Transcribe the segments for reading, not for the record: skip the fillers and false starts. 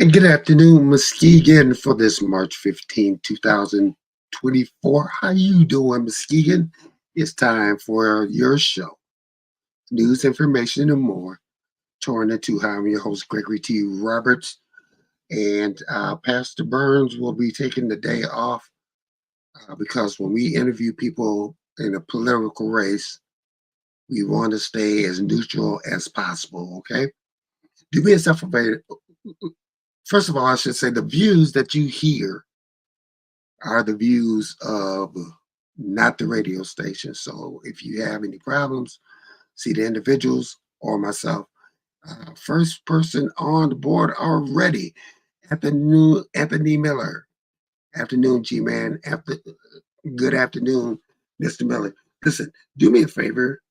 And good afternoon, Muskegon, for this March 15, 2024. How you doing, Muskegon? It's time for your show. News, information, and more. Torn into how I'm your host, Gregory T. Roberts. And Pastor Burns will be taking the day off because when we interview people in a political race, we want to stay as neutral as possible, okay? Do me a favor. First of all, I should say the views that you hear are the views of not the radio station. So if you have any problems, see the individuals or myself. First person on the board already. Afternoon, Anthony Miller. Afternoon, G Man. Good afternoon, Mr. Miller. Listen, do me a favor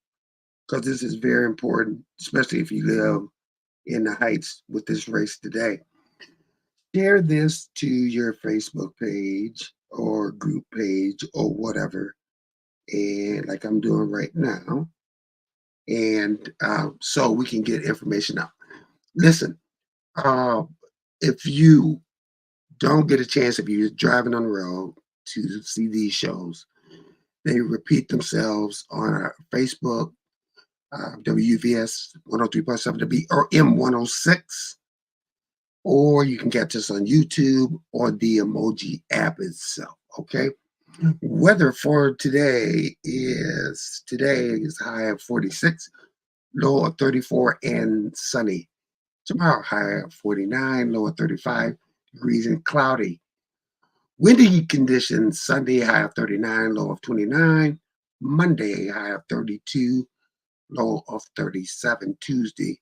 because this is very important, especially if you live in the Heights with this race today. Share this to your Facebook page or group page or whatever, and like I'm doing right now, and so we can get information out. Listen, uh, if you don't get a chance, if you're driving on the road to see these shows, they repeat themselves on our Facebook, WVS 103.7 W or M106. Or you can catch us on YouTube or the emoji app itself. Okay. Weather for today is high of 46, low of 34, and sunny. Tomorrow high of 49, low of 35 degrees and cloudy. Windy conditions Sunday high of 39, low of 29. Monday high of 32, low of 37. Tuesday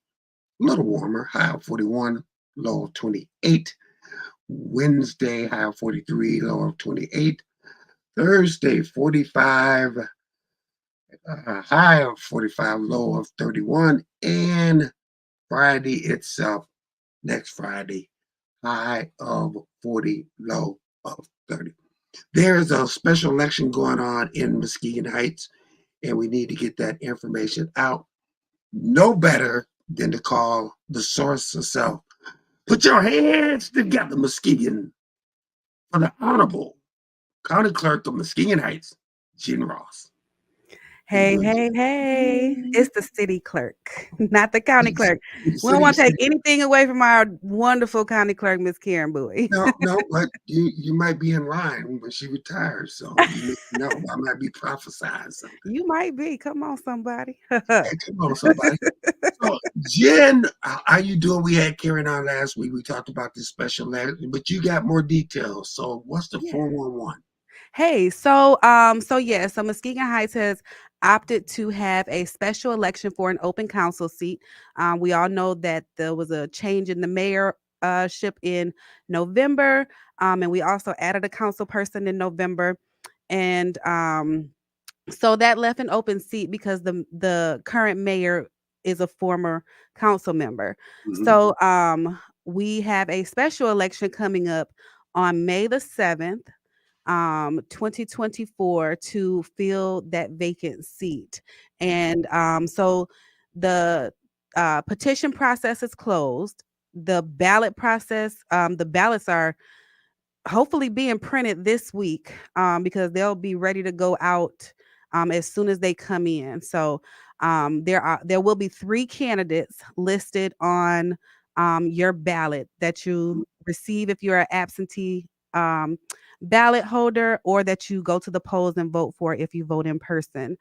a little warmer, high of 41, low of 28. Wednesday, high of 43, low of 28. Thursday, 45, high of 45, low of 31. And Friday itself, next Friday, high of 40, low of 30. There is a special election going on in Muskegon Heights, and we need to get that information out. No better than to call the source herself. Put your hands together, Muskegon, for the Honorable County Clerk of Muskegon Heights, Jen Ross. Hey, it's the city clerk, not the county clerk. We don't want to take anything away from our wonderful county clerk, Miss Karen Bowie. No, but you might be in line when she retires, so I might be prophesying something. You might be. Come on, somebody. Hey, come on, somebody. So, Jen, how you doing? We had Karen on last week. We talked about this special letter, but you got more details. So, what's the 411? Hey, so Muskegon Heights has opted to have a special election for an open council seat. We all know that there was a change in the mayorship in November, and we also added a council person in November, and so that left an open seat because the current mayor is a former council member. Mm-hmm. So we have a special election coming up on May the 7th. 2024 to fill that vacant seat. And so the petition process is closed. The ballot process, the ballots are hopefully being printed this week because they'll be ready to go out as soon as they come in. So there will be 3 candidates listed on your ballot that you receive if you're an absentee ballot holder, or that you go to the polls and vote for if you vote in person.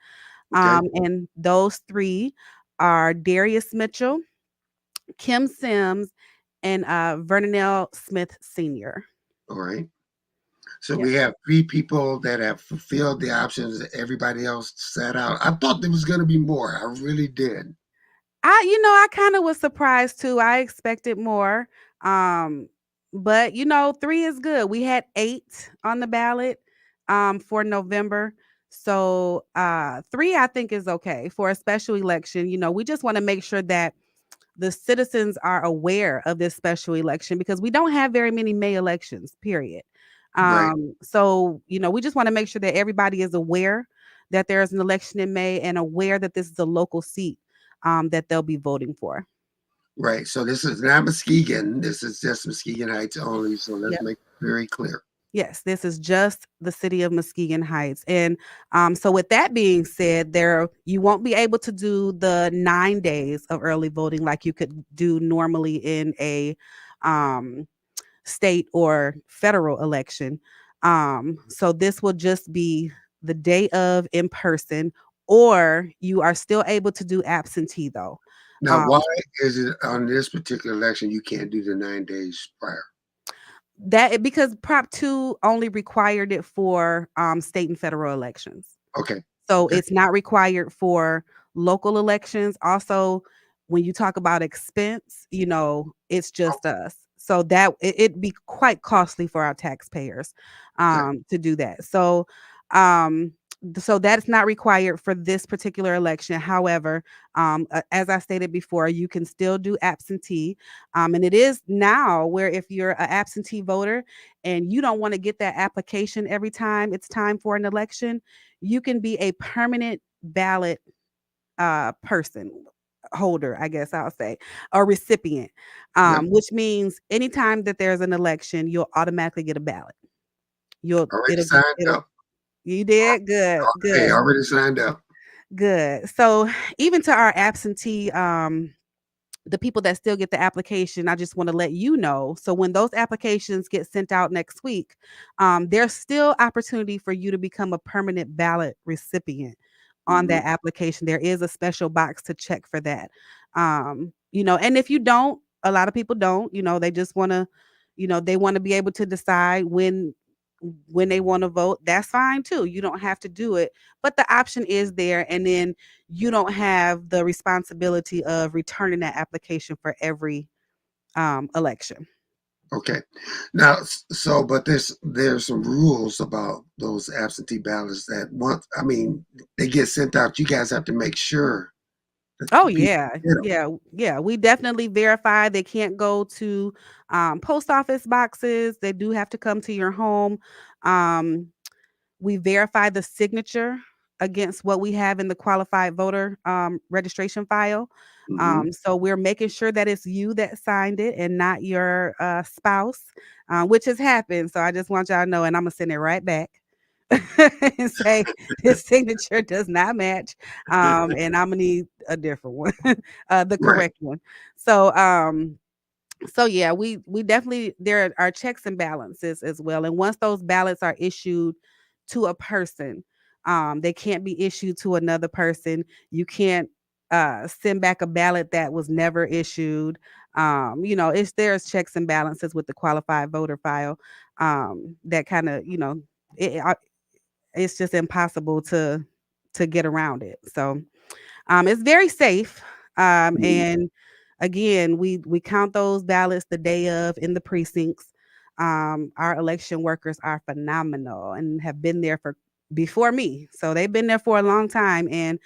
Okay. And those 3 are Darius Mitchell, Kim Sims, and Vern Smith Sr. All right. So we have 3 people that have fulfilled the options that everybody else sat out. I thought there was going to be more. I really did. I kind of was surprised too. I expected more. But 3 is good. We had 8 on the ballot for November. So 3 I think is okay for a special election. We just want to make sure that the citizens are aware of this special election because we don't have very many May elections, period. Right. So, we just want to make sure that everybody is aware that there's an election in May and aware that this is a local seat that they'll be voting for. Right. So this is not Muskegon. This is just Muskegon Heights only. So let's Yep. make it very clear. Yes, this is just the city of Muskegon Heights. And so with that being said, there you won't be able to do the 9 days of early voting like you could do normally in a um, state or federal election. So this will just be the day of in person, or you are still able to do absentee though. Now, Um, why is it on this particular election you can't do the 9 days prior? that because Prop 2 only required it for state and federal elections. Okay. So Okay. it's not required for local elections. Also, when you talk about expense, it's just us. So that it'd be quite costly for our taxpayers Okay. to do that. Um, so that's not required for this particular election. However, as I stated before, you can still do absentee. And it is now where if you're an absentee voter and you don't want to get that application every time it's time for an election, you can be a permanent ballot person holder, I guess I'll say, or recipient, Yep. which means anytime that there's an election, you'll automatically get a ballot. You'll Already it'll signed it'll up. you did good, Hey, good, already signed up. good. So even to our absentee the people that still get the application, I just want to let you know. So when those applications get sent out next week, there's still opportunity for you to become a permanent ballot recipient on Mhm. that application. There is a special box to check for that. And if you don't, a lot of people don't, they just want to, they want to be able to decide when they want to vote. That's fine too. You don't have to do it, but the option is there. And then you don't have the responsibility of returning that application for every election. Okay. Now, but there's some rules about those absentee ballots that once, I mean, they get sent out. You guys have to make sure that Oh the people yeah, get them. yeah, yeah. We definitely verify they can't go to post office boxes. They do have to come to your home. Um, we verify the signature against what we have in the qualified voter registration file. Hmm. So we're making sure that it's you that signed it and not your spouse, which has happened. So I just want y'all to know, and I'm gonna send it right back and say his signature does not match, and I'm gonna need a different one, the Right. correct one. So yeah, we definitely there are checks and balances as well. And once those ballots are issued to a person, they can't be issued to another person. You can't send back a ballot that was never issued. It's there's checks and balances with the qualified voter file. That kind of it's just impossible to get around it. So it's very safe. Mhm. And again, we count those ballots the day of in the precincts. Our election workers are phenomenal and have been there for before me. So they've been there for a long time and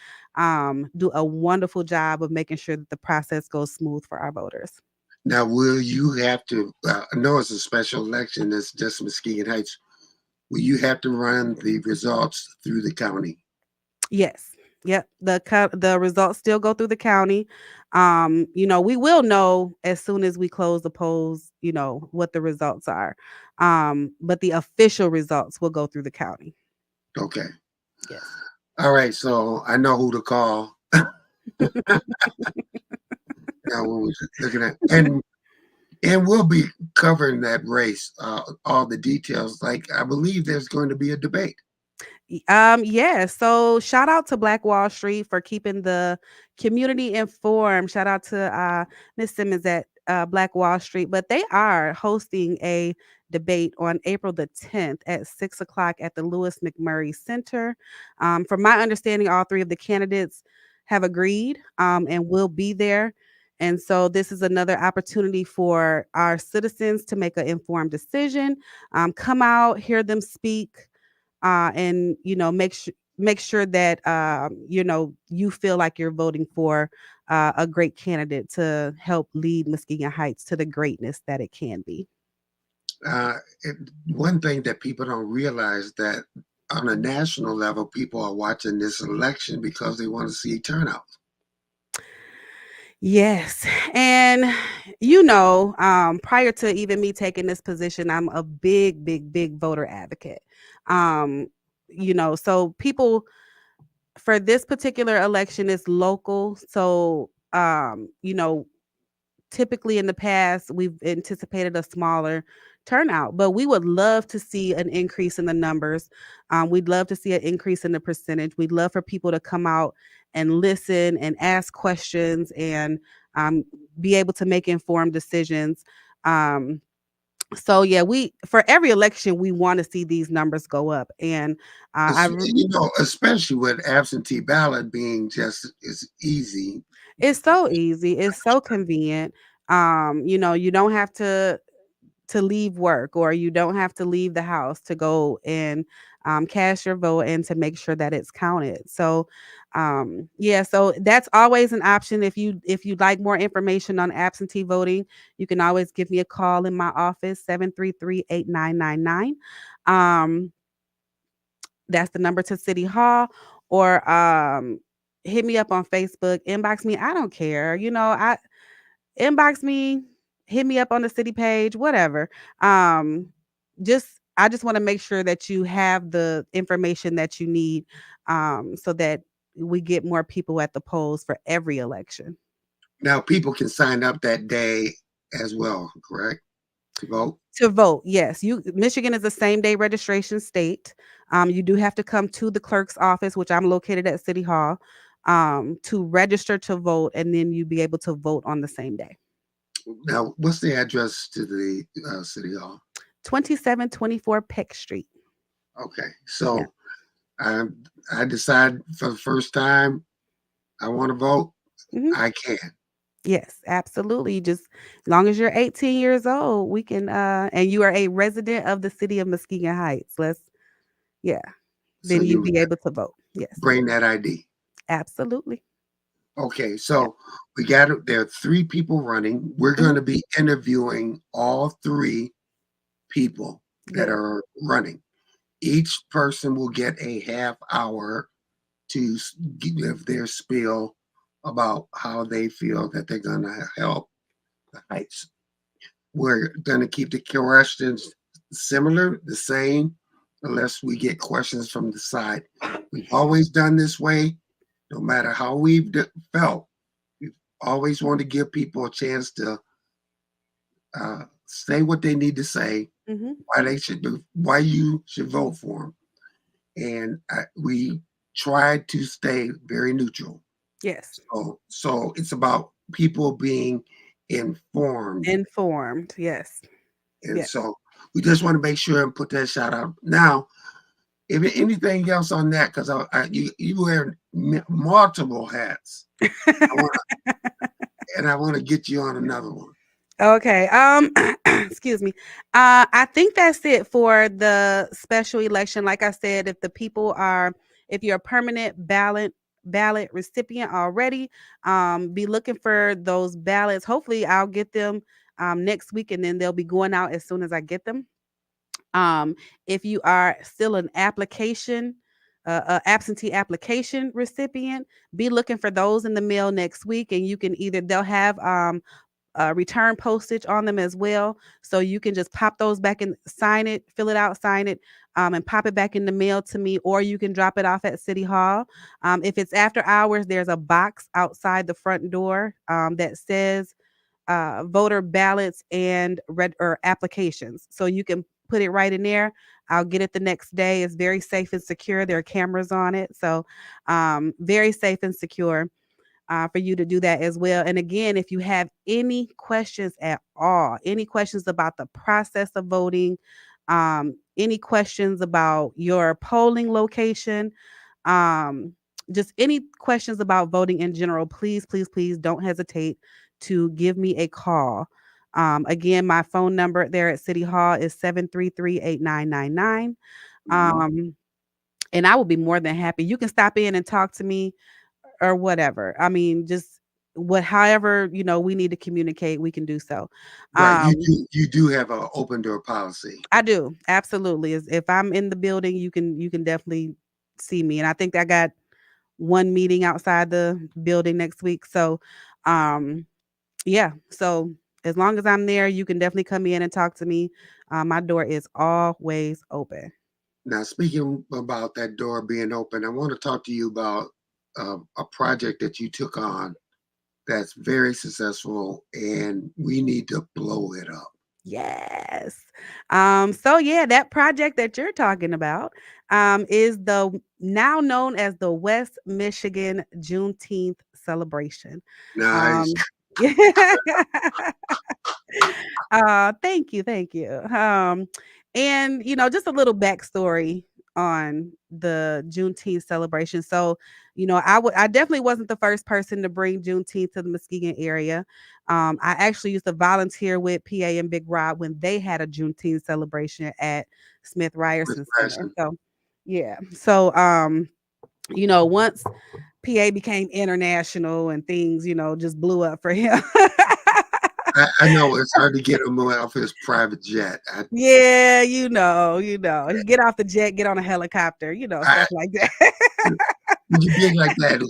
do a wonderful job of making sure that the process goes smooth for our voters. Now, will you have to? I know it's a special election. It's just Muskegon Heights. Will you have to run the results through the county? Yes. Yep. The results still go through the county. We will know as soon as we close the polls, what the results are. But the official results will go through the county. Okay. Yes. All right. So I know who to call. Now we're looking at, and we'll be covering that race, all the details. Like I believe there's going to be a debate. Yeah. So shout out to Black Wall Street for keeping the community informed. Shout out to Miss Simmons at Black Wall Street, but they are hosting a debate on April the 10th at 6 o'clock at the Lewis McMurray Center. From my understanding, all three of the candidates have agreed and will be there. And so this is another opportunity for our citizens to make an informed decision. Come out, hear them speak, and make sure that you feel like you're voting for a great candidate to help lead Muskegon Heights to the greatness that it can be. Uh, One thing that people don't realize that on a national level, people are watching this election because they want to see turnout. Yes. And prior to even me taking this position, I'm a big, big, big voter advocate. Um, so people for this particular election is local. So typically in the past we've anticipated a smaller turnout, but we would love to see an increase in the numbers. We'd love to see an increase in the percentage. We'd love for people to come out and listen and ask questions and be able to make informed decisions. So yeah, we for every election we want to see these numbers go up, and Especially with absentee ballot being just as easy. it's so easy, it's so convenient. You don't have to leave work, or you don't have to leave the house to go and cast your vote and to make sure that it's counted. So yeah, so that's always an option. If you'd like more information on absentee voting, you can always give me a call in my office, 733-8999. um that's the number to City Hall, or hit me up on Facebook, inbox me, I don't care, I inbox me, hit me up on the city page, whatever. Um, I just want to make sure that you have the information that you need, so that we get more people at the polls for every election. Now people can sign up that day as well, correct? To vote. To vote, yes. Michigan is a same day registration state. You do have to come to the clerk's office, which I'm located at City Hall, to register to vote, and then you be able to vote on the same day. Now, what's the address to the city hall? 2724 Peck Street. Okay, Yeah. so I I decide for the first time I want to vote. Mhm. I can. Yes, absolutely. Just as long as you're 18 years old, we can and you are a resident of the city of Muskegon Heights. Yeah, So then you'd you be able to vote. Yes, bring that ID. absolutely. Okay, Yeah. so there are three people running. We're going Mhm. to be interviewing all three people that Good. are running. Each person will get a half hour to give their spiel about how they feel that they're going to help the Heights. We're going to keep the questions similar, the same, unless we get questions from the side. We've always done this way, no matter how we've felt. We've always wanted to give people a chance to say what they need to say, Mhm. why you should vote for them, and we tried to stay very neutral. Yes. So it's about people being informed, Informed. Yes. and Yes. so we just want to make sure and put that shout out now. If anything else on that, because you wear multiple hats, I want and I want to get you on another one. Okay. Excuse me. I think that's it for the special election. Like I said, if you're a permanent ballot recipient already, be looking for those ballots. Hopefully, I'll get them next week, and then they'll be going out as soon as I get them. Um, if you are still an absentee application recipient, be looking for those in the mail next week, and they'll have return postage on them as well. So you can just pop those back and sign it, fill it out, sign it, and pop it back in the mail to me, or you can drop it off at City Hall. If it's after hours, there's a box outside the front door that says voter ballots and red or applications. So you can put it right in there. I'll get it the next day. It's very safe and secure. There are cameras on it. So very safe and secure for you to do that as well. And again, if you have any questions at all, any questions about the process of voting, any questions about your polling location, um, just any questions about voting in general, please, please, please don't hesitate to give me a call. Again, my phone number there at City Hall is 733-8999. Mhm. Um, and I will be more than happy. You can stop in and talk to me or whatever. I mean, just however, we need to communicate, we can do so. Right, Um, you do have an open door policy. I do. Absolutely. If I'm in the building, you can definitely see me. And I think I got one meeting outside the building next week. So Um, yeah. So as long as I'm there, you can definitely come in and talk to me. My door is always open. Now, speaking about that door being open, I want to talk to you about a project that you took on that's very successful, and we need to blow it up. Yes. So yeah, that project that you're talking about is the now known as the West Michigan Juneteenth celebration. Nice. Um, thank you, thank you. And just a little backstory on the Juneteenth celebration. So, I definitely wasn't the first person to bring Juneteenth to the Muskegon area. I actually used to volunteer with PA and Big Rod when they had a Juneteenth celebration at Smith With Ryerson Center. passion. So, yeah. So, once PA became international and things, just blew up for him. I know it's hard to get him off his private jet. Yeah, he get off the jet, get on a helicopter, I stuff like that. when you big like that,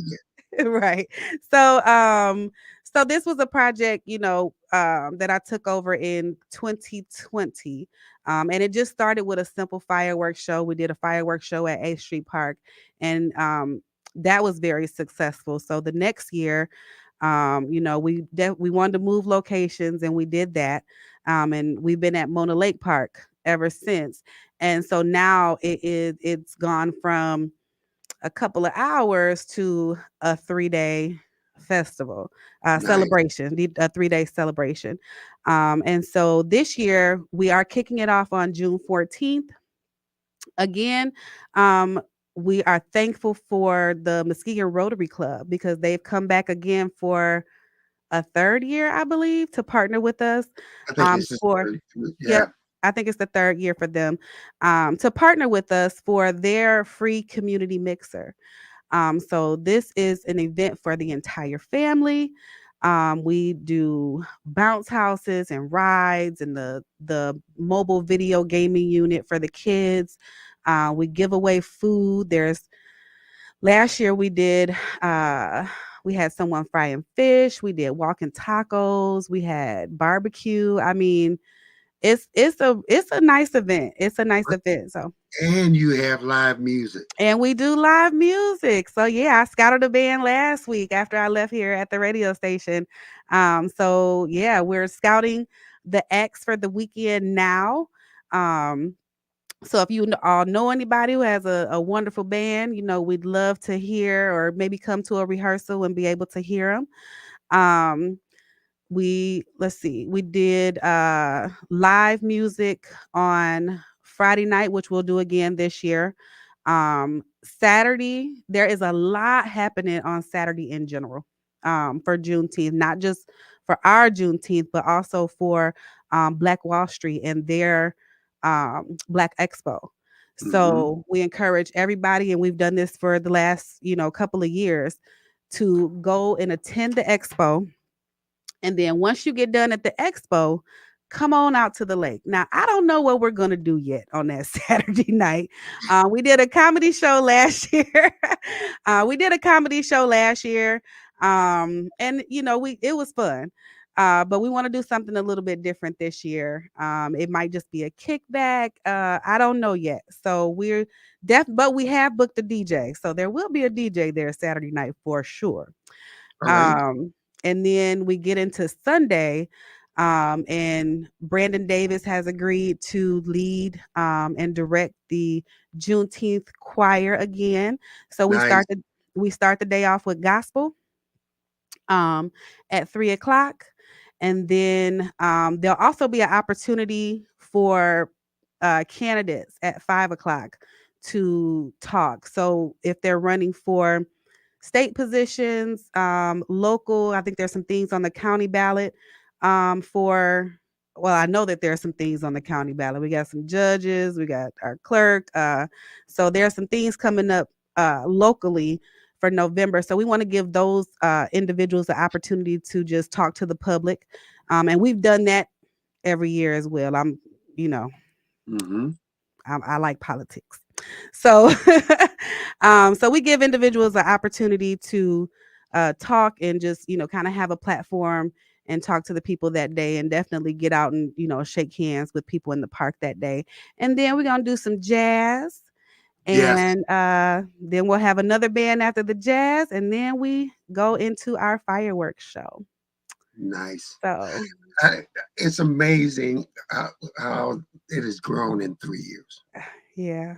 Right. So this was a project, that I took over in 2020. And it just started with a simple fireworks show. We did a fireworks show at 8th Street Park, and that was very successful. So the next year, we wanted to move locations, and we did that. And we've been at Mona Lake Park ever since. And so now it's gone from a couple of hours to a 3-day festival nice. celebration, a 3-day celebration. And so this year we are kicking it off on June 14th. Again, we are thankful for the Muskegon Rotary Club because they've come back again for a third year, I believe, to partner with us. I think it's just For yeah, Yep, I think it's the third year for them, to partner with us for their free community mixer. So this is an event for the entire family. We do bounce houses and rides and the mobile video gaming unit for the kids. We give away food. There's Last year we had someone frying fish, we did walking tacos, we had barbecue. I mean, it's a nice event. It's a nice event. So and you have live music. and we do live music. So yeah, I scouted a band last week after I left here at the radio station. So yeah, we're scouting the acts for the weekend now. Um, so if you all know anybody who has a wonderful band, we'd love to hear or maybe come to a rehearsal and be able to hear them. Um, let's see, we did live music on Friday night, which we'll do again this year. Saturday, there is a lot happening on Saturday in general, for Juneteenth, not just for our Juneteenth, but also for Black Wall Street and their Black Expo. Hmm. So we encourage everybody, and we've done this for the last couple of years, to go and attend the expo, and then once you get done at the expo, come on out to the lake. Now, I don't know what we're going to do yet on that Saturday night. We did a comedy show last year. We did a comedy show last year. And it was fun. But we want to do something a little bit different this year. It might just be a kickback. I don't know yet. So but we have booked a DJ. So there will be a DJ there Saturday night for sure. All right. Um, and then we get into Sunday, and Brandon Davis has agreed to lead and direct the Juneteenth choir again. So Nice. we start the day off with gospel um, at 3 o'clock. And then there'll also be an opportunity for candidates at 5 o'clock to talk. So if they're running for state positions, local. I think there's some things on the county ballot for. Well, I know that there are some things on the county ballot. We got some judges, we got our clerk. So there are some things coming up locally for November. So we want to give those individuals the opportunity to just talk to the public, and we've done that every year as well. You know, Hmm. I like politics. So so we give individuals an opportunity to talk and just kind of have a platform and talk to the people that day, and definitely get out and shake hands with people in the park that day. And then we're gonna do some jazz, Yes. and then we'll have another band after the jazz, and then we go into our fireworks show. Nice. So I, it's amazing how it has grown in 3 years. yeah,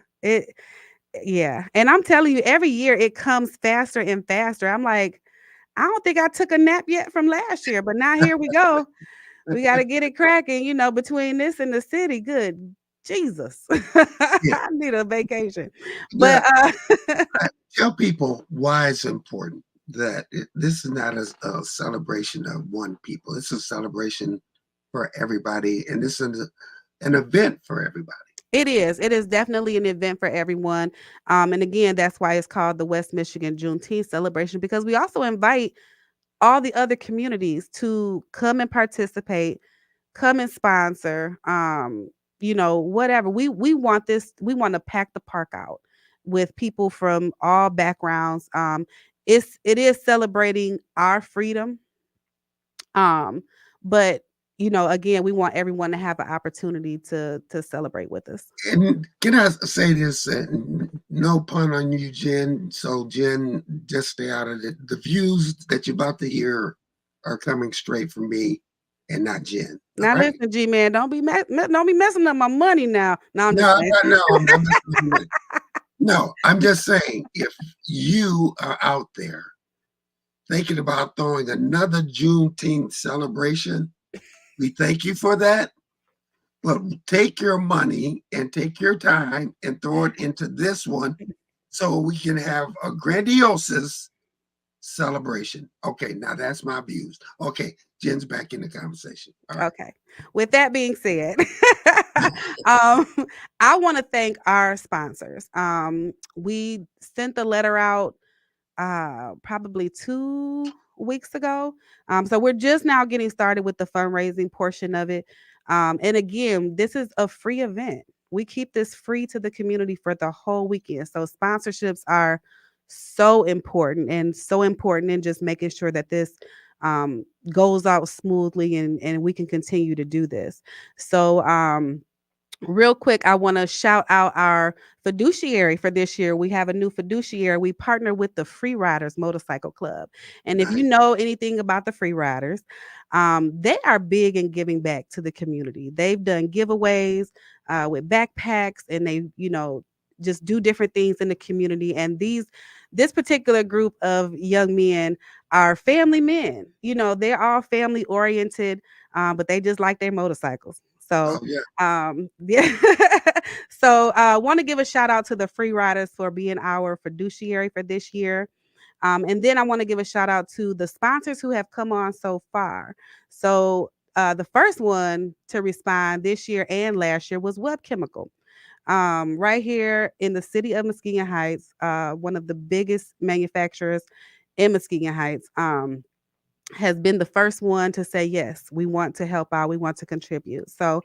yeah, and I'm telling you, every year it comes faster and faster. I'm like, I don't think I took a nap yet from last year, but now here we go. We got to get it cracking, between this and the city. Good Jesus. Yeah. I need a vacation. But Yeah. Tell people why it's important that this is not a celebration of one people. It's a celebration for everybody, and this is an event for everybody. it is. It is definitely an event for everyone. And again, that's why it's called the West Michigan Juneteenth celebration, because we also invite all the other communities to come and participate, come and sponsor, whatever. We want this, we want to pack the park out with people from all backgrounds. It is celebrating our freedom. Um, but again, we want everyone to have an opportunity to celebrate with us. And can I say this? No pun on you, Jen. So, Jen, just stay out of it. The views that you're about to hear are coming straight from me and not Jen. All Now right? listen, G man, don't be messing up my money now. No, I'm just No, saying. no, I'm not messing with it. No, I'm just saying if you are out there thinking about throwing another Juneteenth celebration, we thank you for that. But take your money and take your time and throw it into this one so we can have a grandiose celebration. Okay, now that's my views. Okay, Jen's back in the conversation. All right. Okay. With that being said, um, I want to thank our sponsors. We sent the letter out probably 2 weeks ago. So we're just now getting started with the fundraising portion of it. And again, this is a free event. We keep this free to the community for the whole weekend. So sponsorships are so important, and so important in just making sure that this goes out smoothly, and we can continue to do this. So real quick, I want to shout out our fiduciary for this year. We have a new fiduciary. We partner with the Free Riders Motorcycle Club. And if you Nice. know anything about the Free Riders, they are big in giving back to the community. They've done giveaways with backpacks, and they, just do different things in the community. And this particular group of young men are family men. They're all family oriented, but they just like their motorcycles. Oh, So yeah. yeah. So want to give a shout out to the Free Riders for being our fiduciary for this year. And then I want to give a shout out to the sponsors who have come on so far. So the first one to respond this year and last year was Web Chemical. Right here in the city of Muskegon Heights, one of the biggest manufacturers in Muskegon Heights. Has been the first one to say, yes, we want to help out, we want to contribute. So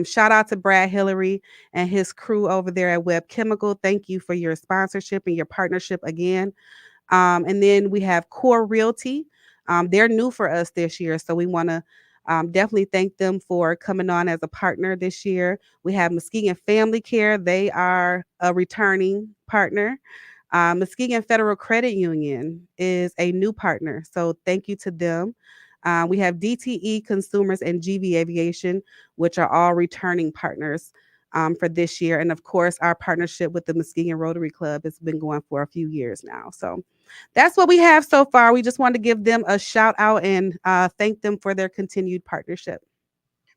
shout out to Brad Hillary and his crew over there at Web Chemical. Thank you for your sponsorship and your partnership again. And then we have Core Realty. They're new for us this year, so we want to definitely thank them for coming on as a partner this year. We have Muskegon Family Care. They are a returning partner. Muskegon Federal Credit Union is a new partner, so thank you to them. We have DTE Consumers and GV Aviation, which are all returning partners for this year. And of course, our partnership with the Muskegon Rotary Club has been going for a few years now. So that's what we have so far. We just want to give them a shout out and thank them for their continued partnership.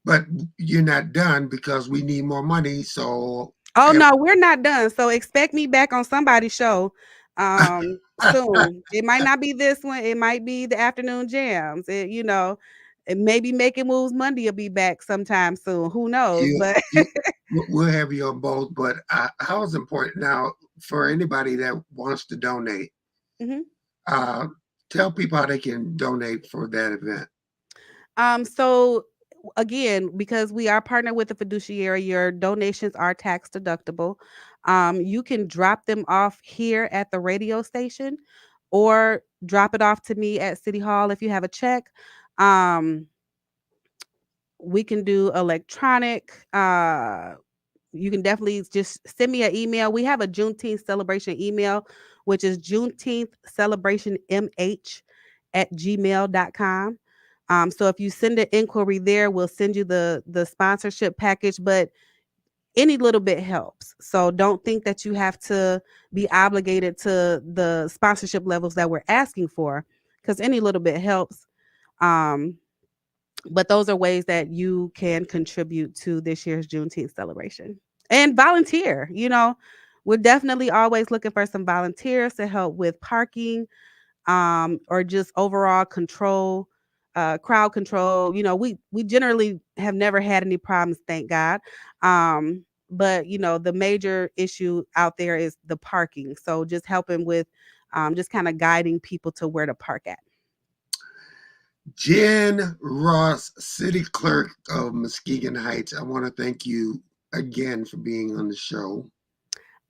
But you're not done because we need more money. So, Oh ev- no, we're not done. So expect me back on somebody's show soon. It might not be this one, it might be the afternoon jams. It maybe Making Moves Monday will be back sometime soon. Who knows? you, But you, we'll have you on both. But how is important now for anybody that wants to donate? Mhm. Uh, tell people how they can donate for that event. So again, because we are partnered with the fiduciary, your donations are tax deductible. You can drop them off here at the radio station, or drop it off to me at City Hall if you have a check. We can do electronic. You can definitely just send me an email. We have a Juneteenth celebration email, which is Juneteenth celebration mh@gmail.com. So if you send an inquiry there, we'll send you the sponsorship package, but any little bit helps. So don't think that you have to be obligated to the sponsorship levels that we're asking for, because any little bit helps. But those are ways that you can contribute to this year's Juneteenth celebration and volunteer. We're definitely always looking for some volunteers to help with parking, or just overall control, crowd control. We generally have never had any problems, thank God. But the major issue out there is the parking. So just helping with, just kind of guiding people to where to park at. Jen Ross, City Clerk of Muskegon Heights, I want to thank you again for being on the show.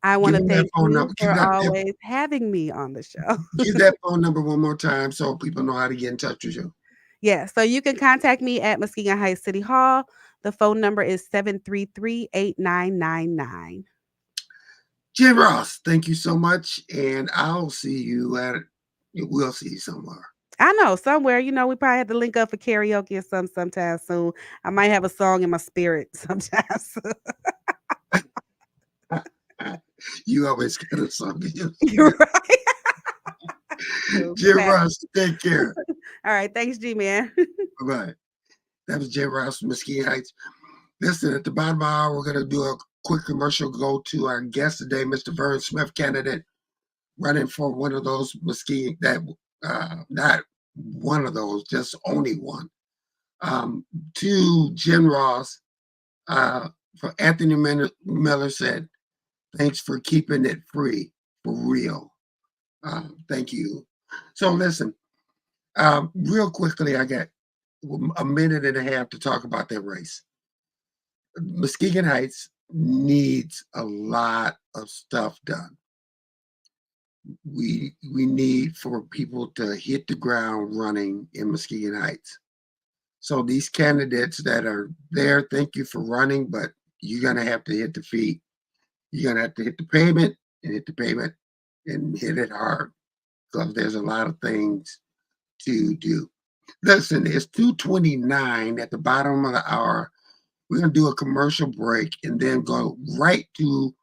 I want to thank you for always having me on the show. Give that phone number one more time so people know how to get in touch with you. Yeah, so you can contact me at Muskegon Heights City Hall. The phone number is 733-8999. Jen Ross, thank you so much, and we'll see you somewhere. I know, somewhere. We probably have to link up for karaoke or something sometime soon. I might have a song in my spirit sometimes. You always got a song in your spirit. You're right. Jen Ross, take care. All right, thanks, G-Man. Bye-bye. That was Jen Ross from Muskegon Heights. Listen, at the bottom of the hour, we're going to do a quick commercial, go to our guest today, Mr. Vern Smith, candidate running for one of those Muskegon, not one of those, just only one. To Jen Ross, for Anthony Miller said, thanks for keeping it free, for real. Thank you. So listen, real quickly, I got a minute and a half to talk about that race. Muskegon Heights needs a lot of stuff done. We need for people to hit the ground running in Muskegon Heights. So these candidates that are there, thank you for running, but you're going to have to hit the feet. You're going to have to hit the pavement and hit the pavement and hit it hard, because there's a lot of things to do. Listen, it's 2:29 at the bottom of the hour. We're going to do a commercial break and then go right to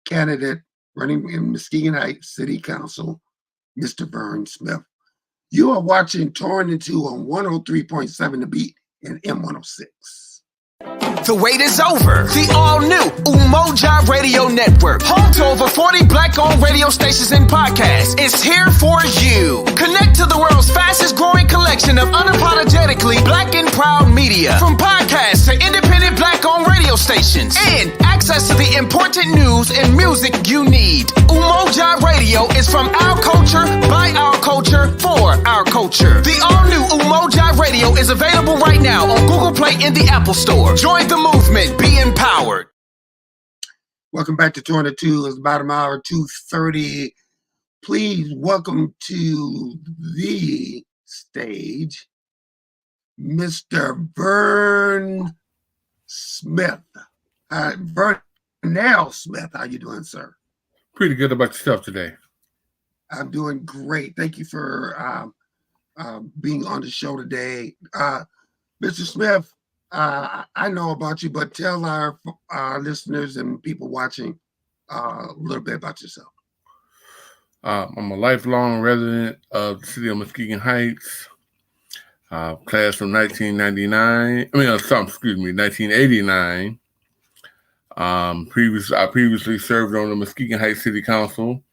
candidate running in Muskegon Heights City Council, Mr. Vern Smith. You are watching Torn in Two on 103.7 The Beat and M106. The wait is over. The all-new Umoja Radio Network, home to over 40 black-owned radio stations and podcasts, is here for you. Connect to the world's fastest-growing collection of unapologetically black and proud media, from podcasts to independent black-owned radio stations, and access to the important news and music you need. Umoja Radio is from our culture, by our culture, for our culture. The all-new Umoja Radio is available right now on Google Play and the Apple Store. Join the movement. Be empowered. Welcome back to 202. It's about an hour, 2:30. Please welcome to the stage, Mr. Vern Smith. Vernell Smith. How you doing, sir? Pretty good. About yourself today? I'm doing great. Thank you for being on the show today. Mr. Smith, I know about you, but tell our listeners and people watching a little bit about yourself. I'm a lifelong resident of the city of Muskegon Heights, class from 1989. I previously served on the Muskegon Heights City Council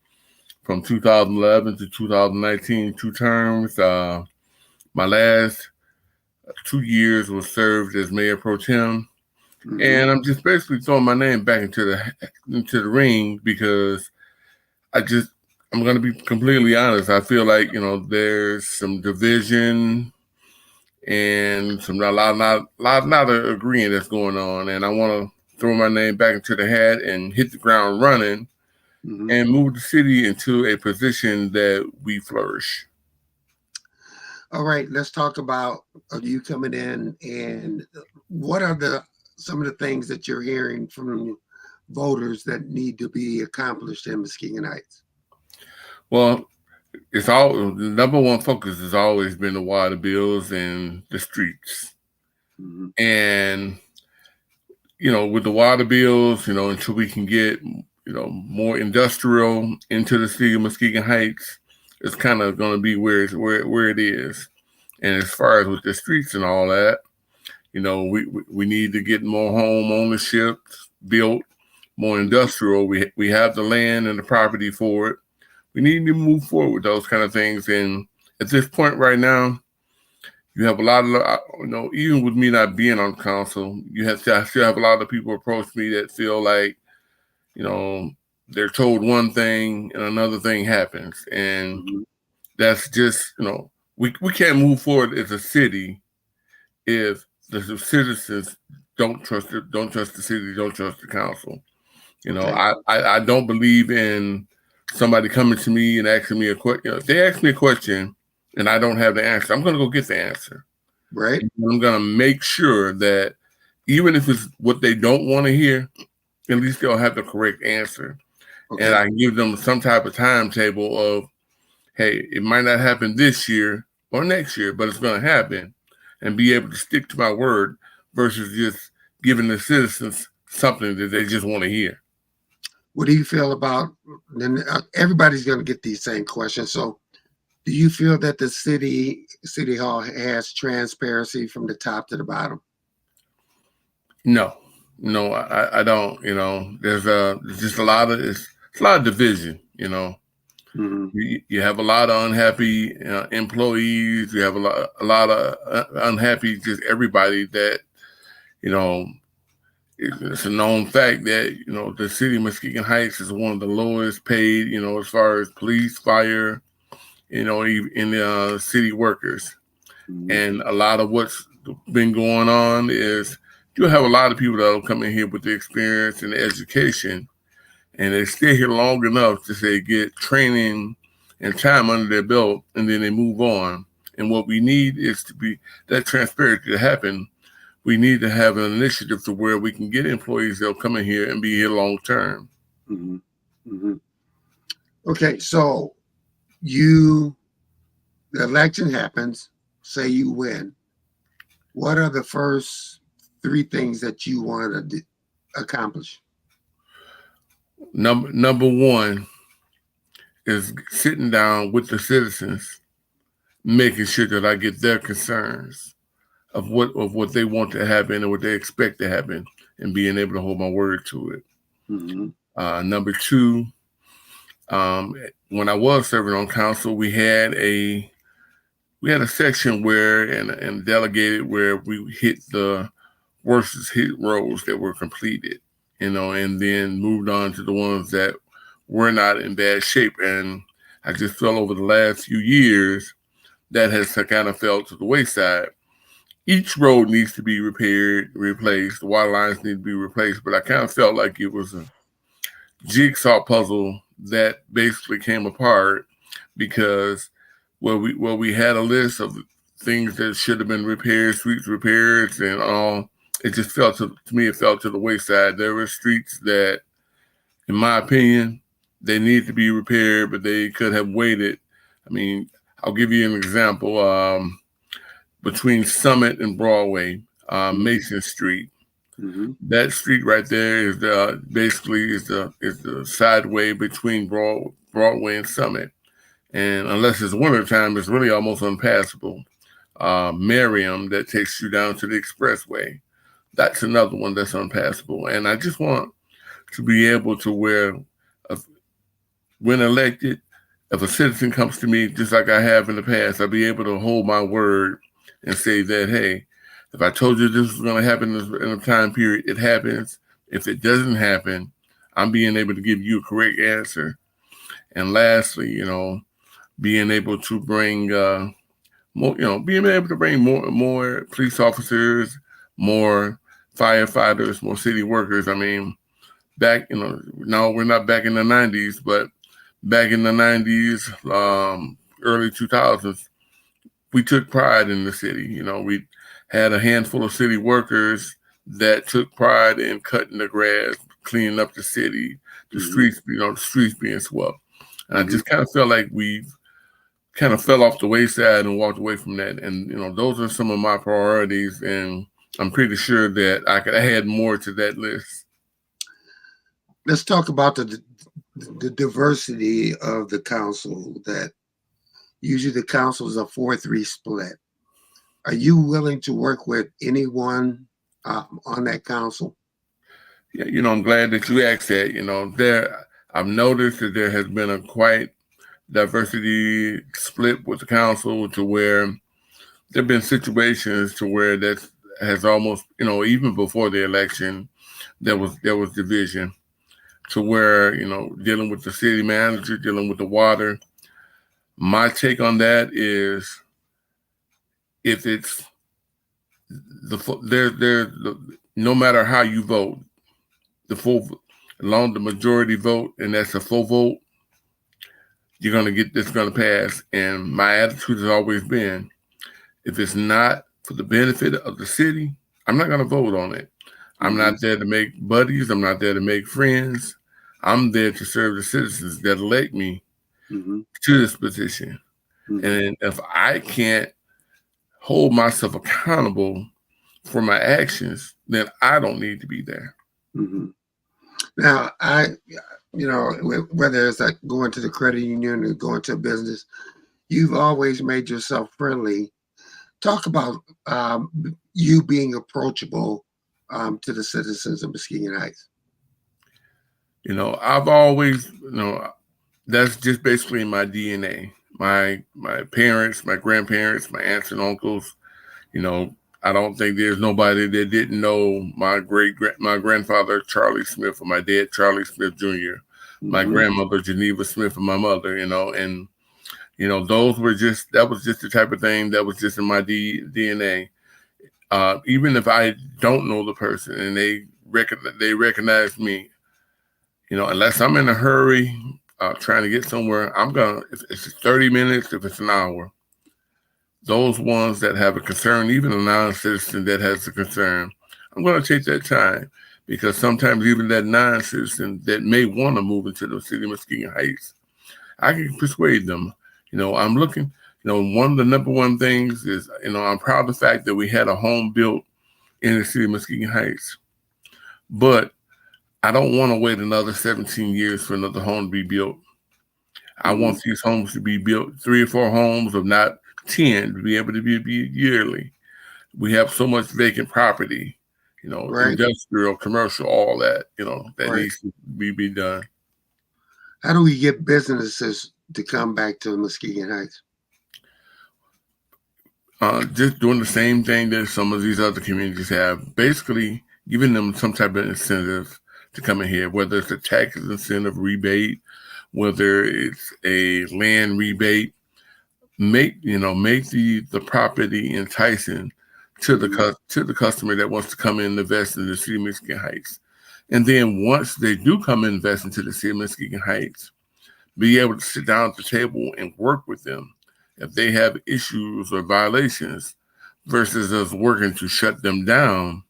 from 2011 to 2019, 2 terms. My last 2 years was served as mayor pro tem, and I'm just basically throwing my name back into the ring because I'm going to be completely honest. I feel like there's some division and some not of agreeing that's going on, and I want to throw my name back into the hat and hit the ground running and move the city into a position that we flourish. All right, let's talk about you coming in, and what are some of the things that you're hearing from voters that need to be accomplished in Muskegon Heights? Well, the number one focus has always been the water bills and the streets. And with the water bills, until we can get more industrial into the city of Muskegon Heights, it's kind of going to be where it is. And as far as with the streets and all that, we need to get more home ownership built, more industrial. We have the land and the property for it. We need to move forward with those kind of things. And at this point right now, you have a lot of, even with me not being on council, I still have a lot of people approach me that feel like, they're told one thing and another thing happens. And that's just, we can't move forward as a city if the citizens don't trust the city, don't trust the council. I don't believe in somebody coming to me and asking me a question. If they ask me a question and I don't have the answer, I'm going to go get the answer. Right. And I'm going to make sure that even if it's what they don't want to hear, at least they'll have the correct answer. Okay. And I give them some type of timetable of, hey, it might not happen this year or next year, but it's going to happen, and be able to stick to my word versus just giving the citizens something that they just want to hear. What do you feel about, then everybody's going to get these same questions. So do you feel that the city hall has transparency from the top to the bottom? No, I don't. There's just a lot of division. You have a lot of unhappy employees. You have a lot of unhappy just everybody that, it's a known fact that, the city of Muskegon Heights is one of the lowest paid, as far as police, fire, in the city workers. And a lot of what's been going on is you have a lot of people that will come in here with the experience and the education, and they stay here long enough to say get training and time under their belt, and then they move on. And what we need is to be that transparency to happen. We need to have an initiative to where we can get employees that'll come in here and be here long term. Okay, so the election happens, say you win. What are the first 3 things that you want to accomplish? Number one is sitting down with the citizens, making sure that I get their concerns of what they want to happen and what they expect to happen, and being able to hold my word to it. Number 2, when I was serving on council, we had a section where and delegated where we hit the worst hit roads that were completed, and then moved on to the ones that were not in bad shape. And I just felt over the last few years that has kind of fell to the wayside. Each road needs to be repaired, replaced. The water lines need to be replaced, but I kind of felt like it was a jigsaw puzzle that basically came apart because we had a list of things that should have been repaired, streets repairs and all. It just fell to me. It fell to the wayside. There were streets that, in my opinion, they need to be repaired, but they could have waited. I mean, I'll give you an example. Between Summit and Broadway, Mason Street. That street right there is basically the sideway between Broadway and Summit, and unless it's wintertime, it's really almost unpassable. Merriam, that takes you down to the expressway, that's another one that's unpassable. And I just want to be able to where, when elected, if a citizen comes to me, just like I have in the past, I'll be able to hold my word and say that, hey, if I told you this was going to happen in a time period, it happens. If it doesn't happen, I'm being able to give you a correct answer. And lastly, being able to bring more police officers, more firefighters, more city workers. I mean, back, no, we're not back in the 90s, but back in the 90s, early 2000s, we took pride in the city. We had a handful of city workers that took pride in cutting the grass, cleaning up the city, the streets, the streets being swept. And I just kind of felt like we kind of fell off the wayside and walked away from that. And, those are some of my priorities. And I'm pretty sure that I could add more to that list. Let's talk about the diversity of the council. That usually the council is a 4-3 split. Are you willing to work with anyone on that council? Yeah, I'm glad that you asked that. I've noticed that there has been a quite diversity split with the council, to where there have been situations to where that has almost, even before the election, there was division, to where, dealing with the city manager, dealing with the water. My take on that is, if it's no matter how you vote, along the majority vote, and that's a full vote, you're going to get this going to pass. And my attitude has always been, if it's not for the benefit of the city, I'm not going to vote on it. I'm not there to make buddies. I'm not there to make friends. I'm there to serve the citizens that elect me to this position. And if I can't hold myself accountable for my actions, then I don't need to be there. Now, whether it's like going to the credit union or going to a business, you've always made yourself friendly. Talk about you being approachable to the citizens of Muskegon Heights. I've always, that's just basically my DNA. My parents, my grandparents, my aunts and uncles, I don't think there's nobody that didn't know my grandfather, Charlie Smith, or my dad, Charlie Smith Jr., my grandmother, Geneva Smith, and my mother, and, that was just the type of thing that was just in my DNA. Even if I don't know the person and they recognize me, unless I'm in a hurry, trying to get somewhere, if it's 30 minutes, if it's an hour, those ones that have a concern, even a non-citizen that has a concern, I'm going to take that time, because sometimes even that non-citizen that may want to move into the city of Muskegon Heights, I can persuade them. I'm looking, one of the number one things is, I'm proud of the fact that we had a home built in the city of Muskegon Heights, but I don't want to wait another 17 years for another home to be built. I want these homes to be built, 3 or 4 homes, of not 10, to be able to be yearly. We have so much vacant property, industrial, commercial, all that, that needs to be done. How do we get businesses to come back to Muskegon Heights? Just doing the same thing that some of these other communities have, basically giving them some type of incentive to come in here, whether it's a tax incentive rebate, whether it's a land rebate. Make the property enticing to the customer that wants to come in and invest in the city of Muskegon Heights. And then once they do come and invest into the city of Muskegon Heights, be able to sit down at the table and work with them if they have issues or violations, versus us working to shut them down.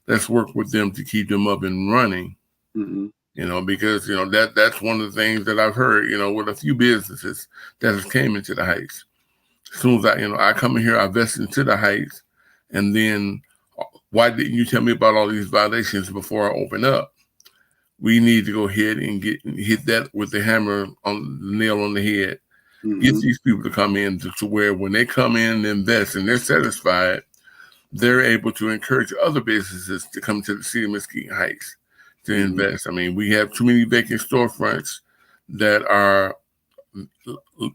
Let's work with them to keep them up and running. Because that's one of the things that I've heard, with a few businesses that has came into the Heights. As soon as I come in here, I invest into the Heights, and then why didn't you tell me about all these violations before I open up? We need to go ahead and hit that with the hammer on the nail on the head. Get these people to come in to where when they come in and invest and they're satisfied, they're able to encourage other businesses to come to the city of Muskegon Heights to invest. I mean, we have too many vacant storefronts that are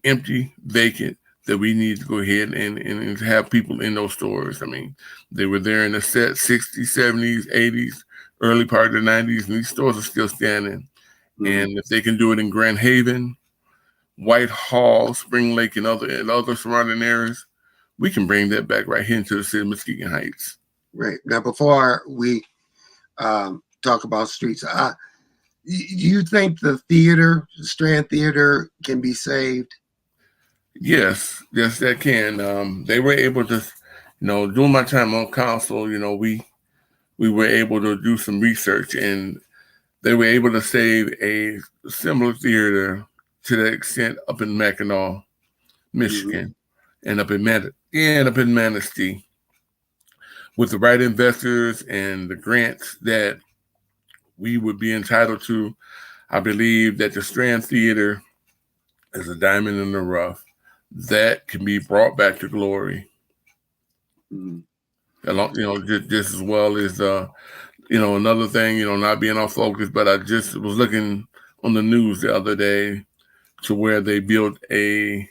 empty, vacant, that we need to go ahead and have people in those stores. I mean, they were there in the 60s, 70s, 80s, early part of the 90s, and these stores are still standing. And if they can do it in Grand Haven, Whitehall, Spring Lake, and other surrounding areas, we can bring that back right here into the city of Muskegon Heights. Right. Now, before we talk about streets, You think the theater, Strand Theater, can be saved? Yes, that can. They were able to, during my time on council, we were able to do some research, and they were able to save a similar theater to that extent up in Mackinac, Michigan, and up in Manistee, with the right investors and the grants that we would be entitled to. I believe that the Strand Theater is a diamond in the rough that can be brought back to glory. Along, just as well as another thing, not being off focus, but I just was looking on the news the other day to where they built a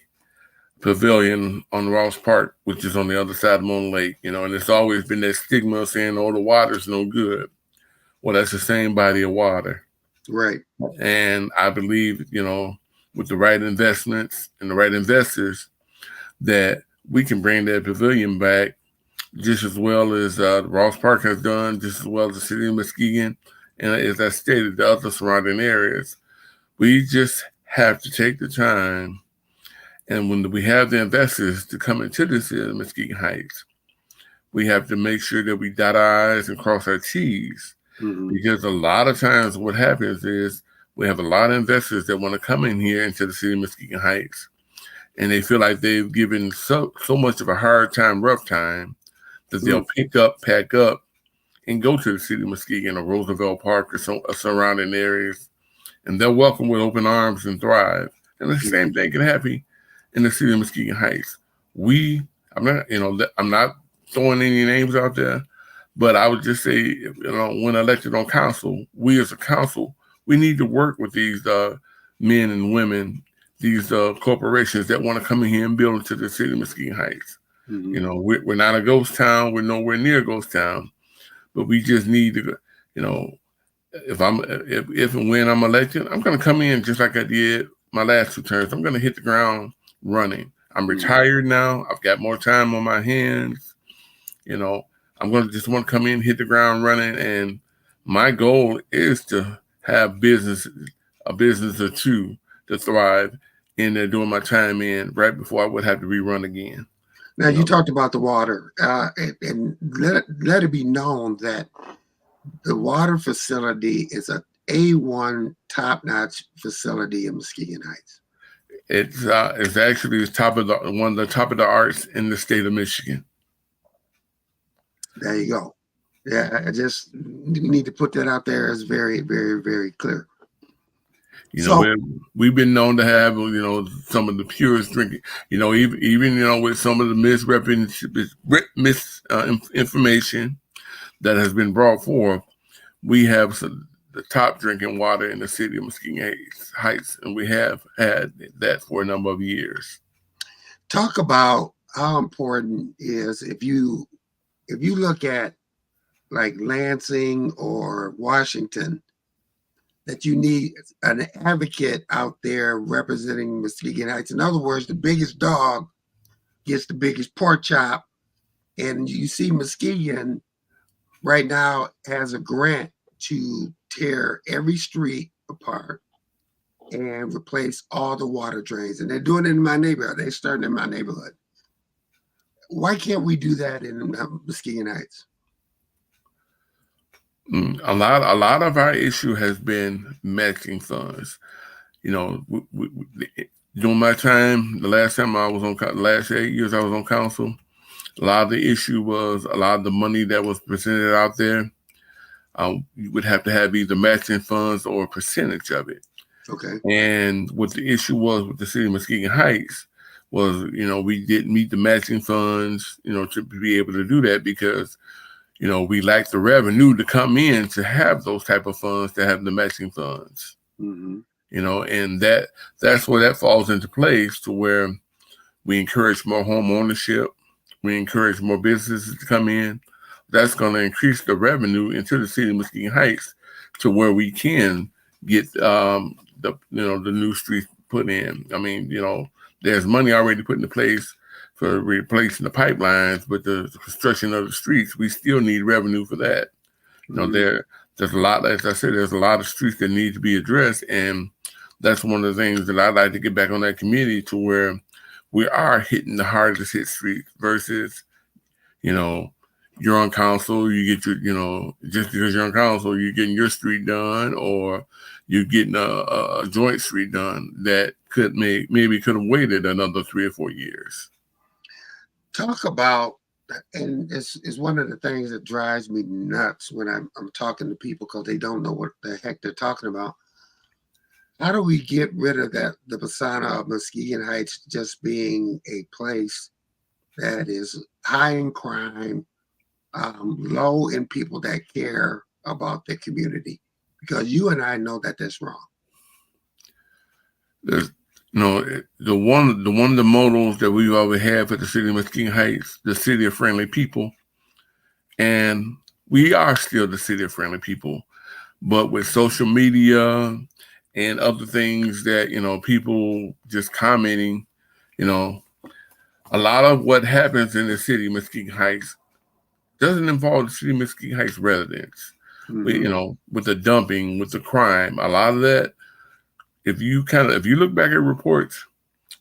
pavilion on Ross Park, which is on the other side of Moon Lake, and it's always been that stigma of saying, oh, the water's no good. Well, that's the same body of water. Right. And I believe, with the right investments and the right investors, that we can bring that pavilion back just as well as Ross Park has done, just as well as the city of Muskegon, and as I stated, the other surrounding areas. We just have to take the time, and when we have the investors to come into the city of Muskegon Heights, we have to make sure that we dot our I's and cross our T's, because a lot of times what happens is we have a lot of investors that want to come in here into the city of Muskegon Heights, and they feel like they've given so much of a hard time, rough time, that they'll pack up, and go to the city of Muskegon or Roosevelt Park or surrounding areas, and they're welcome with open arms and thrive. And the same thing can happen in the city of Muskegon Heights. I'm not throwing any names out there, but I would just say, when elected on council, we as a council, we need to work with these men and women, these corporations that want to come in here and build into the city of Muskegon Heights. We're not a ghost town. We're nowhere near a ghost town, but we just need to, if and when I'm elected, I'm going to come in just like I did my last 2 terms. I'm going to hit the ground running. I'm retired now. I've got more time on my hands. I'm going to just want to come in, hit the ground running. And my goal is to have a business or two to thrive in there during my time in right before I would have to rerun again. Now, you talked about the water, and let it be known that the water facility is a A1 top-notch facility in Muskegon Heights. It's actually one of the top of the arts in the state of Michigan. There you go. Yeah, I just need to put that out there as very, very, very clear. We've been known to have, some of the purest drinking, even with some of the misinformation that has been brought forth, we have the top drinking water in the city of Muskegon Heights, and we have had that for a number of years. Talk about how important is if you look at like Lansing or Washington, that you need an advocate out there representing Muskegon Heights. In other words, the biggest dog gets the biggest pork chop. And you see Muskegon right now has a grant to tear every street apart and replace all the water drains. And they're doing it in my neighborhood. They're starting in my neighborhood. Why can't we do that in Muskegon Heights? A lot of our issue has been matching funds. During my time, the last 8 years I was on council, a lot of the issue was a lot of the money that was presented out there. You would have to have either matching funds or a percentage of it. Okay. And what the issue was with the city of Muskegon Heights was, we didn't meet the matching funds, to be able to do that because we lack the revenue to come in to have those type of funds, to have the matching funds. And that's where that falls into place, to where we encourage more home ownership. We encourage more businesses to come in. That's going to increase the revenue into the city of Muskegon Heights to where we can get the new streets put in. I mean, there's money already put into place for replacing the pipelines, but the construction of the streets, we still need revenue for that. there's a lot, as I said, there's a lot of streets that need to be addressed. And that's one of the things that I'd like to get back on that committee to where we are hitting the hardest hit streets versus, you're on council, you get your, just because you're on council, you're getting your street done, or you're getting a joint street done that maybe could have waited another 3 or 4 years. Talk about, and it's one of the things that drives me nuts when I'm talking to people because they don't know what the heck they're talking about. How do we get rid of the persona of Muskegon Heights just being a place that is high in crime, low in people that care about the community? Because you and I know that that's wrong. There's, the one of the mottos that we've always had for the city of Muskegon Heights, the city of friendly people, and we are still the city of friendly people, but with social media and other things that people just commenting, a lot of what happens in the city of Muskegon Heights doesn't involve the city of Muskegon Heights residents. Mm-hmm. With the dumping, with the crime, a lot of that. If you look back at reports,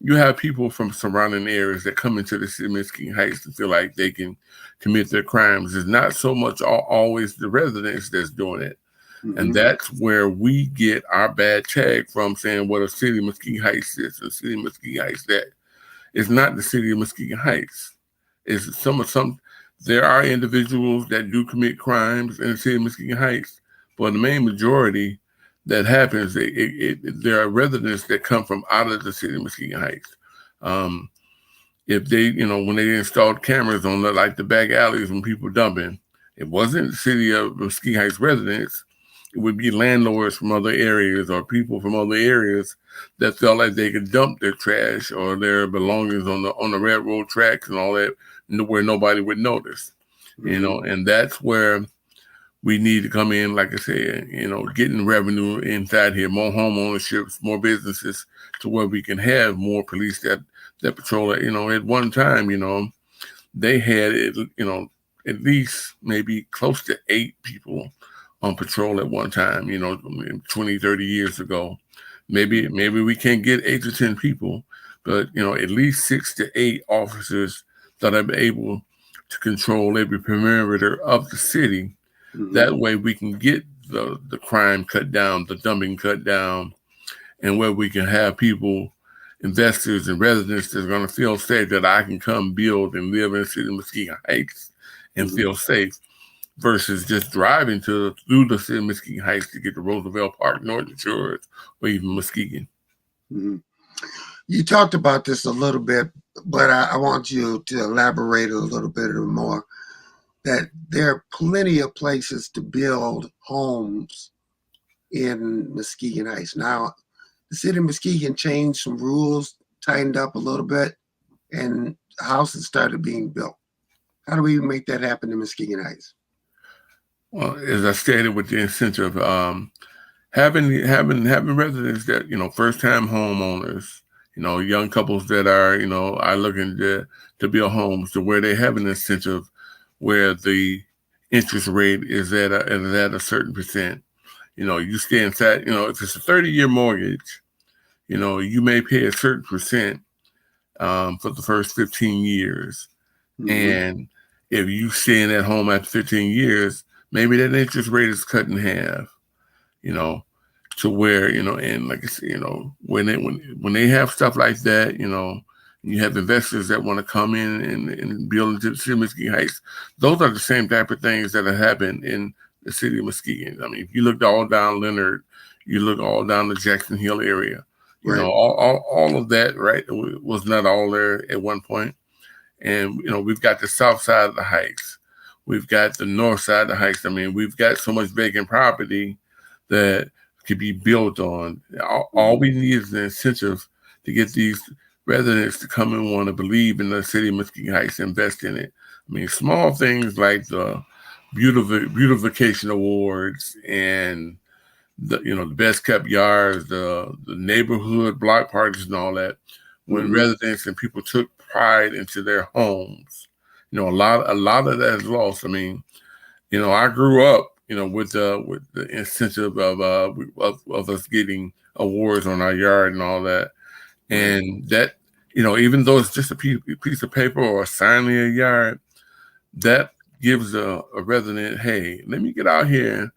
you have people from surrounding areas that come into the city of Muskegon Heights to feel like they can commit their crimes. It's not so much always the residents that's doing it. Mm-hmm. And that's where we get our bad tag from, saying what a city of Muskegon Heights is. A city of Muskegon Heights that is not the city of Muskegon Heights. It's there are individuals that do commit crimes in the city of Muskegon Heights, but the main majority that happens, there are residents that come from out of the city of Muskegon Heights. If they, when they installed cameras on the back alleys when people dumping, it wasn't the city of Muskegon Heights residents. It would be landlords from other areas or people from other areas that felt like they could dump their trash or their belongings on the railroad tracks and all that, where nobody would notice. Mm-hmm. And that's where we need to come in, like I said, getting revenue inside here, more home ownerships, more businesses, to where we can have more police that patrol it. At one time, they had at least maybe close to 8 people on patrol at one time, 20, 30 years ago. Maybe we can't get 8 to 10 people, but at least 6 to 8 officers that are able to control every perimeter of the city. Mm-hmm. That way we can get the crime cut down, the dumping cut down, and where we can have people, investors and residents that's going to feel safe that I can come build and live in the city of Muskegon Heights and Mm-hmm. feel safe, versus just driving through the city of Muskegon Heights to get to Roosevelt Park, Northern Shores, or even Muskegon. Mm-hmm. You talked about this a little bit, but I want you to elaborate a little bit more. That there are plenty of places to build homes in Muskegon Heights. Now, the city of Muskegon changed some rules, tightened up a little bit, and houses started being built. How do we make that happen in Muskegon Heights? Well, as I stated, with the incentive, having residents that, first-time homeowners, young couples that are looking to build homes, to where they have an incentive where the interest rate is at a certain percent. You stay inside, if it's a 30-year mortgage, you may pay a certain percent for the first 15 years. Mm-hmm. And if you stay in that home after 15 years, maybe that interest rate is cut in half, to where, and like I said, when they have stuff like that, you have investors that want to come in and build into the city of Muskegon Heights. Those are the same type of things that have happened in the city of Muskegon. I mean, if you look all down Leonard, you look all down the Jackson Hill area, Right. all of that, right, was not all there at one point. And, we've got the south side of the Heights. We've got the north side of the Heights. I mean, we've got so much vacant property that could be built on. All we need is an incentive to get these residents to come and want to believe in the city of Muskegon Heights, invest in it. I mean, small things like the beautification awards and the best kept yards, the neighborhood block parties and all that. When residents and people took pride into their homes, a lot of that is lost. I mean, I grew up with the incentive of us getting awards on our yard and all that, and that even though it's just a piece of paper or a sign in your yard, that gives a resident, hey, let me get out here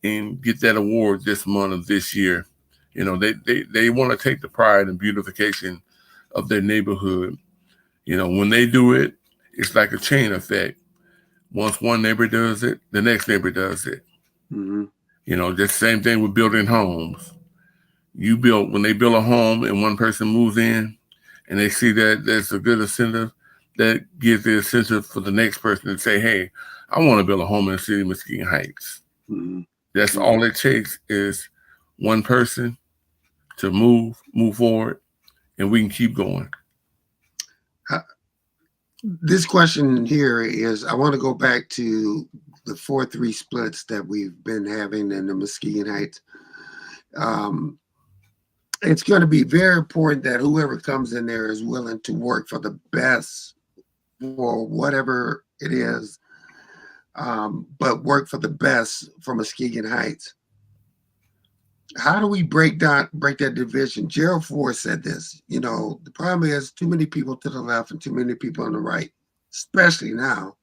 and get that award this month of this year. They want to take the pride and beautification of their neighborhood. When they do it, it's like a chain effect. Once one neighbor does it, the next neighbor does it. Mm-hmm. Just same thing with building homes. When they build a home and one person moves in and they see that there's a good incentive, that gives the incentive for the next person to say, hey, I want to build a home in the city of Muskegon Heights. Mm-hmm. That's all it takes is one person to move forward, and we can keep going. This question here is, I want to go back to the 4-3 splits that we've been having in the Muskegon Heights. It's going to be very important that whoever comes in there is willing to work for the best for whatever it is, but work for the best for Muskegon Heights. How do we break that division? Gerald Ford said this, the problem is too many people to the left and too many people on the right, especially now,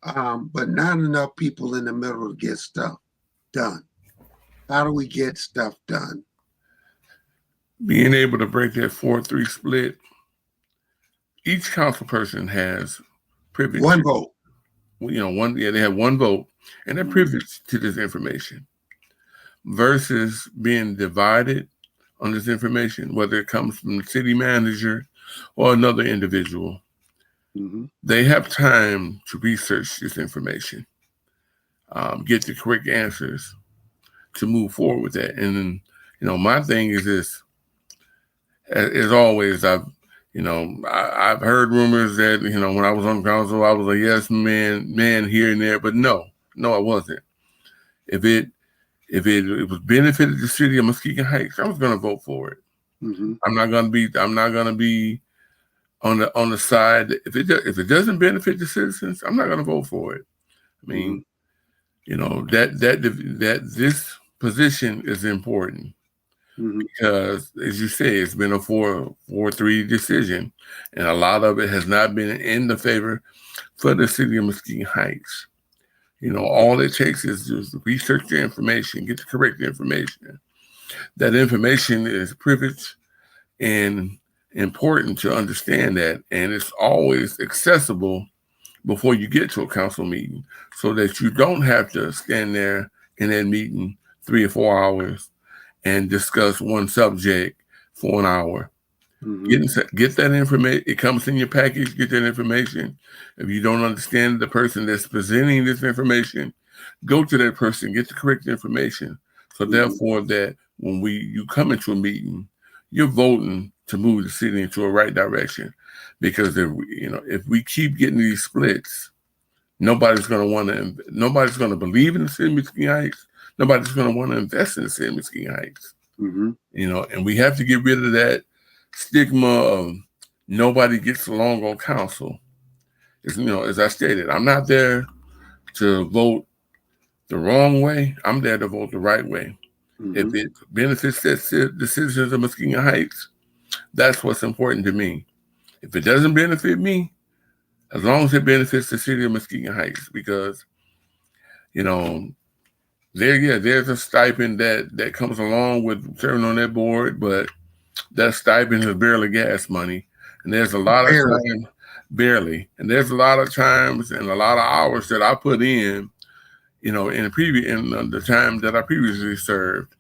but not enough people in the middle to get stuff done. How do we get stuff done? Being able to break that 4-3 split, each council person has privilege. One vote. They have one vote, and they're privileged to this information. Versus being divided on this information, whether it comes from the city manager or another individual. Mm-hmm. They have time to research this information, get the correct answers to move forward with that. And then, my thing is this, as always, I've heard rumors that, when I was on council, I was a yes man here and there, but no, I wasn't. If it was benefited the city of Muskegon Heights, I was going to vote for it. Mm-hmm. I'm not going to be on the side. If it doesn't benefit the citizens, I'm not going to vote for it. I mean, that this position is important because, as you say, it's been a 4-3 decision, and a lot of it has not been in the favor for the city of Muskegon Heights. All it takes is just research the information, get the correct information. That information is privileged and important to understand that, and it's always accessible before you get to a council meeting, so that you don't have to stand there in that meeting 3 or 4 hours and discuss one subject for an hour. Get that information. It comes in your package. Get that information. If you don't understand the person that's presenting this information, go to that person, get the correct information. So therefore, that when you come into a meeting, you're voting to move the city into a right direction. Because if we keep getting these splits, nobody's going to believe in the city of Muskegon Heights. Nobody's going to want to invest in the city of Muskegon Heights. And we have to get rid of that stigma of nobody gets along on council. As I stated, I'm not there to vote the wrong way. I'm there to vote the right way. If it benefits the citizens of Muskegon Heights, that's what's important to me. If it doesn't benefit me, as long as it benefits the city of Muskegon Heights, because there's a stipend that comes along with serving on that board, but that stipend is barely gas money. And there's a lot of time, barely. And there's a lot of times and a lot of hours that I put in, in the time that I previously served,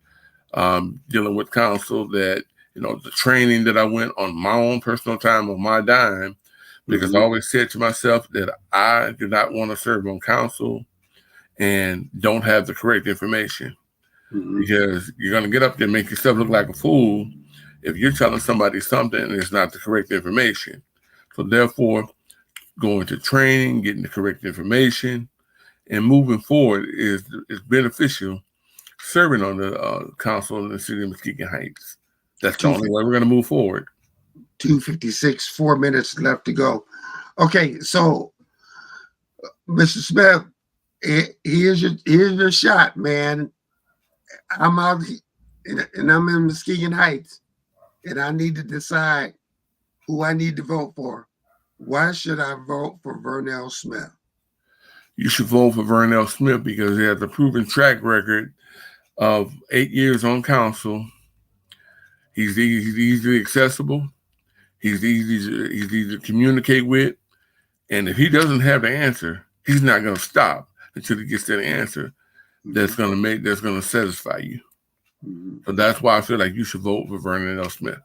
dealing with council, that, the training that I went on my own personal time on my dime, because I always said to myself that I do not want to serve on council and don't have the correct information, because you're going to get up there and make yourself look like a fool if you're telling somebody something and it's not the correct information. So therefore, going to training, getting the correct information, and moving forward is beneficial. Serving on the council in the city of Muskegon Heights. That's the only way we're going to move forward. 2:56, 4 minutes left to go. Okay, so Mr. Smith, Here's your shot, man. I'm out and I'm in Muskegon Heights, and I need to decide who I need to vote for. Why should I vote for Vern Smith? You should vote for Vern Smith because he has a proven track record of 8 years on council. He's easily accessible. He's easy to communicate with. And if he doesn't have the answer, he's not going to stop until he gets that answer that's going to satisfy you. Mm-hmm. So that's why I feel like you should vote for Vern Smith.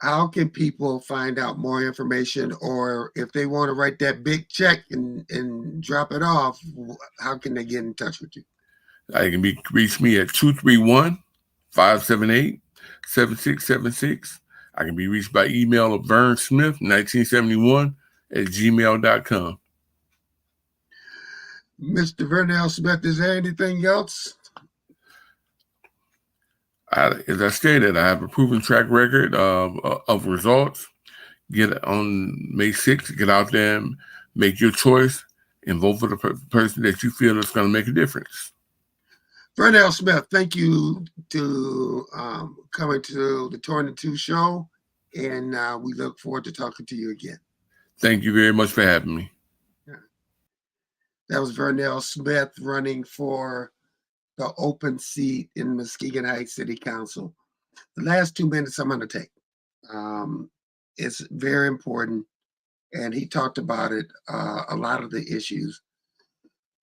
How can people find out more information, or if they want to write that big check and drop it off, how can they get in touch with you? You can reach me at 231-578-7676. I can be reached by email at vernsmith1971@gmail.com. Mr. Vern Smith, is there anything else? As I stated, I have a proven track record of results. Get on May 6th, get out there and make your choice and vote for the person that you feel is going to make a difference. Vern Smith, thank you to coming to the 22 show, and we look forward to talking to you again. Thank you very much for having me. That was Vern Smith running for the open seat in Muskegon Heights City Council. The last 2 minutes I'm going to take. It's very important, and he talked about it, a lot of the issues.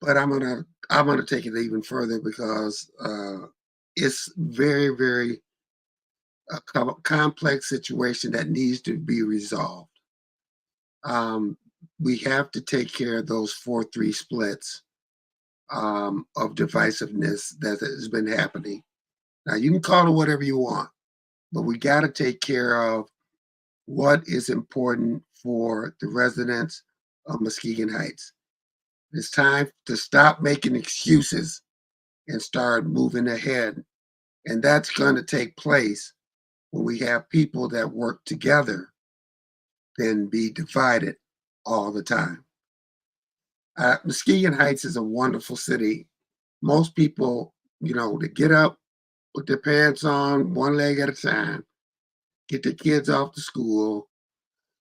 But I'm gonna take it even further because it's very, very complex situation that needs to be resolved. We have to take care of those 4-3 splits of divisiveness that has been happening. Now, you can call it whatever you want, but we got to take care of what is important for the residents of Muskegon Heights. It's time to stop making excuses and start moving ahead. And that's going to take place when we have people that work together than be divided all the time. Muskegon Heights is a wonderful city. Most people, they get up, put their pants on one leg at a time, get their kids off to school,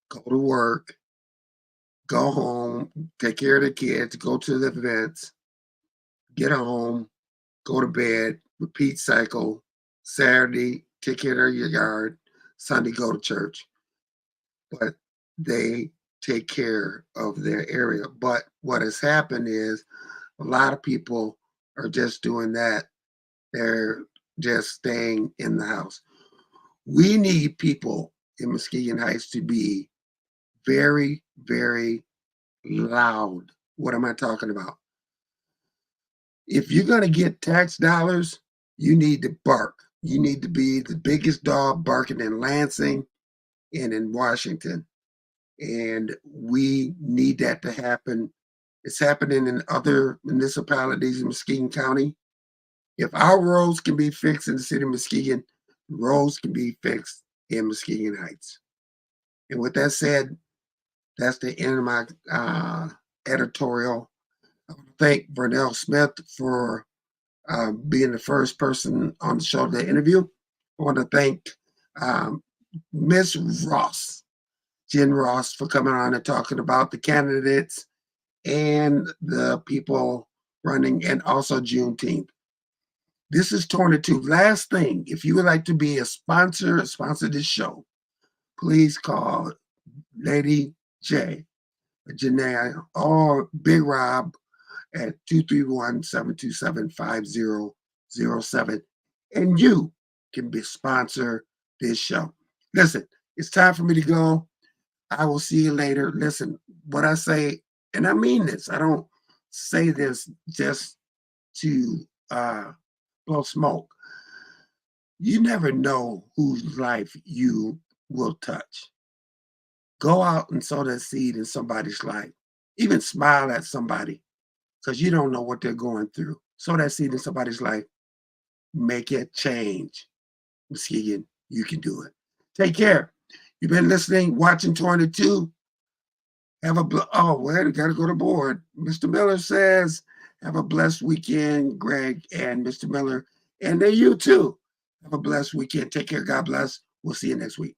go to work, go home, take care of the kids, go to the events, get home, go to bed, repeat cycle. Saturday, take care of your yard. Sunday, go to church. But they take care of their area. But what has happened is a lot of people are just doing that. They're just staying in the house. We need people in Muskegon Heights to be very, very loud. What am I talking about? If you're going to get tax dollars, you need to bark. You need to be the biggest dog barking in Lansing and in Washington. And we need that to happen. It's happening in other municipalities in Muskegon County. If our roads can be fixed in the city of Muskegon, roads can be fixed in Muskegon Heights. And with that said, that's the end of my editorial. I want to thank Vern Smith for being the first person on the show to interview. I want to thank Miss Ross, Jen Ross, for coming on and talking about the candidates and the people running, and also Juneteenth. This is 22. Last thing, if you would like to be a sponsor this show, please call Lady J, Janae, or Big Rob at 231-727-5007. And you can sponsor this show. Listen, it's time for me to go. I will see you later. Listen, what I say, and I mean this, I don't say this just to blow smoke. You never know whose life you will touch. Go out and sow that seed in somebody's life. Even smile at somebody, because you don't know what they're going through. Sow that seed in somebody's life. Make it change. Muskegon, you can do it. Take care. You've been listening, watching 22. Oh, wait, we got to go to board. Mr. Miller says, have a blessed weekend, Greg and Mr. Miller. And then you too. Have a blessed weekend. Take care. God bless. We'll see you next week.